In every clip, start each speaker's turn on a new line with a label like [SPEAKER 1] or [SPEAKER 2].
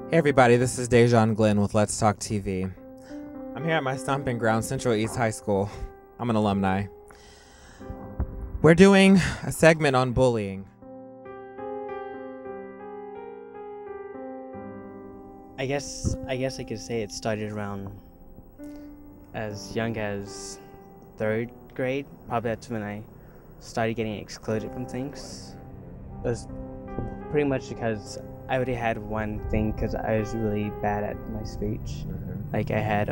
[SPEAKER 1] Hey everybody, this is Dejan Glenn with Let's Talk TV. I'm here at my stomping ground, Central East High School. I'm an alumni. We're doing a segment on bullying.
[SPEAKER 2] I guess I could say it started around as young as 3rd grade. Probably that's when I started getting excluded from things. It was pretty much because I already had one thing because I was really bad at my speech. Like I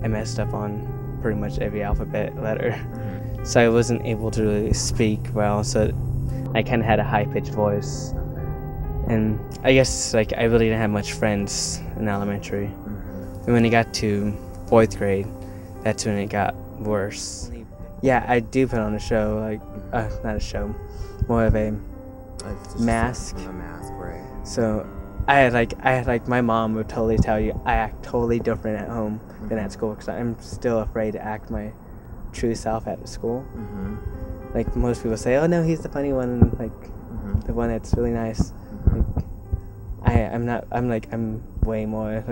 [SPEAKER 2] messed up on pretty much every alphabet letter. So I wasn't able to really speak well, so I kind of had a high-pitched voice. And I guess I really didn't have much friends in elementary. And when it got to 4th grade, that's when it got worse. Yeah, I do put on a show, not a show, more of a mask.
[SPEAKER 1] A mask, right.
[SPEAKER 2] So I had my mom would totally tell you I act totally different at home than at school because I'm still afraid to act my true self at school. Like most people say, oh no, he's the funny one, and the one that's really nice. I'm way more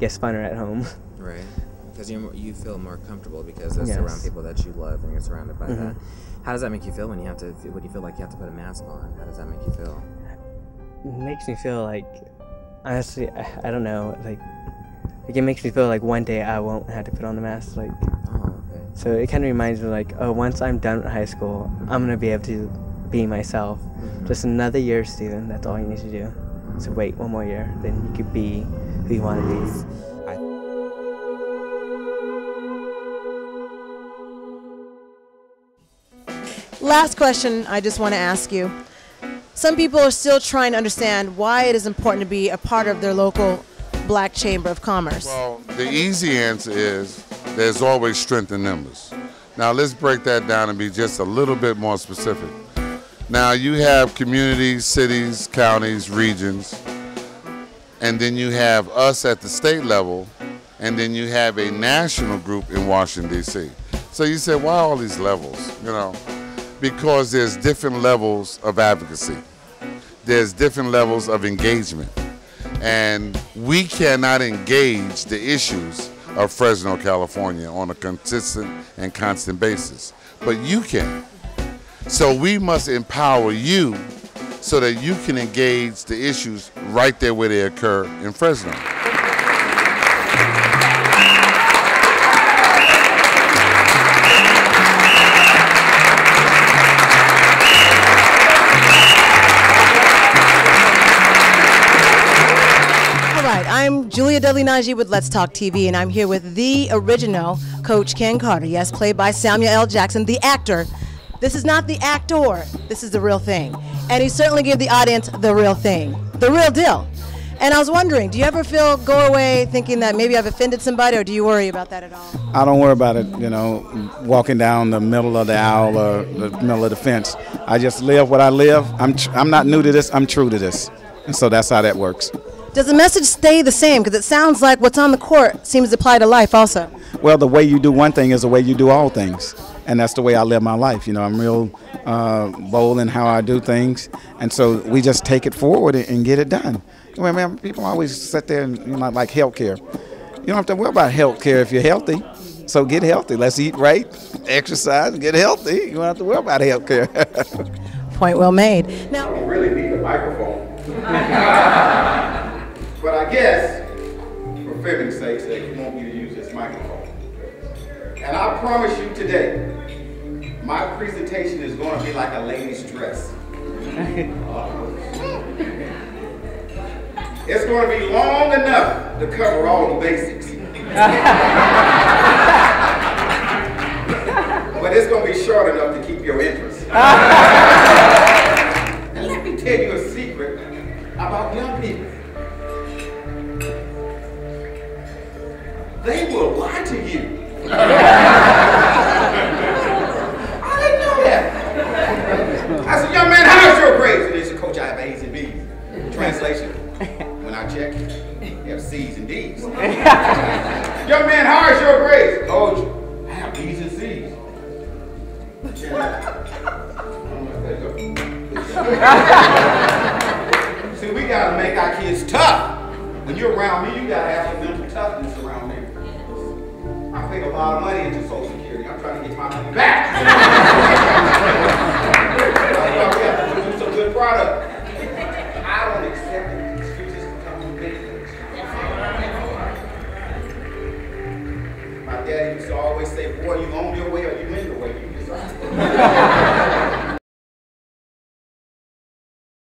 [SPEAKER 2] funner at home.
[SPEAKER 1] Right, because you feel more comfortable because it's around people that you love and you're surrounded by that. How does that make you feel when you you feel like you have to put a mask on? How does that make you feel?
[SPEAKER 2] It makes me feel honestly, I don't know, it makes me feel like one day I won't have to put on the mask,
[SPEAKER 1] Oh, okay.
[SPEAKER 2] So it kind of reminds me once I'm done with high school, I'm gonna be able to be myself. Just another year, Steven, that's all you need to do. So wait one more year, then you could be who you want to be.
[SPEAKER 3] Last question I just want to ask you. Some people are still trying to understand why it is important to be a part of their local Black Chamber of Commerce.
[SPEAKER 4] Well, the easy answer is there's always strength in numbers. Now let's break that down and be just a little bit more specific. Now you have communities, cities, counties, regions, and then you have us at the state level, and then you have a national group in Washington, D.C. So you say, why all these levels? Because there's different levels of advocacy. There's different levels of engagement. And we cannot engage the issues of Fresno, California on a consistent and constant basis. But you can. So we must empower you so that you can engage the issues right there where they occur in Fresno.
[SPEAKER 3] I'm Julia Deli-Najee with Let's Talk TV, and I'm here with the original Coach Ken Carter. Yes, played by Samuel L. Jackson, the actor. This is not the actor. This is the real thing. And he certainly gave the audience the real thing, the real deal. And I was wondering, do you ever go away thinking that maybe I've offended somebody, or do you worry about that at all?
[SPEAKER 5] I don't worry about it, walking down the middle of the aisle or the middle of the fence. I just live what I live. I'm not new to this. I'm true to this. And so that's how that works.
[SPEAKER 3] Does the message stay the same? Because it sounds like what's on the court seems to apply to life also.
[SPEAKER 5] Well, the way you do one thing is the way you do all things. And that's the way I live my life. I'm real bold in how I do things. And so we just take it forward and get it done. People always sit there and like health care. You don't have to worry about health care if you're healthy. So get healthy. Let's eat right, exercise, and get healthy. You don't have to worry about health care.
[SPEAKER 3] Point well made. Now,
[SPEAKER 6] you really need a microphone. But I guess, for filming sakes, they want me to use this microphone. And I promise you today, my presentation is going to be like a lady's dress. It's going to be long enough to cover all the basics. But it's going to be short enough to keep your interest. And let me tell you a secret about young people. They will lie to you. I didn't know that. I said, young man, how's your grades? And they said, Coach, I have A's and B's. Translation, when I check, you have C's and D's. Young man, how is your grades? Coach, I have B's and C's. See, we gotta make our kids tough. When you're around me, you gotta have some mental toughness around me. I paid a lot of money into Social Security. I'm trying to get my money back. We have to produce some good product. I don't accept it. Excuses become ridiculous. My daddy used to always say, boy, you on your way or you in your way. You decide.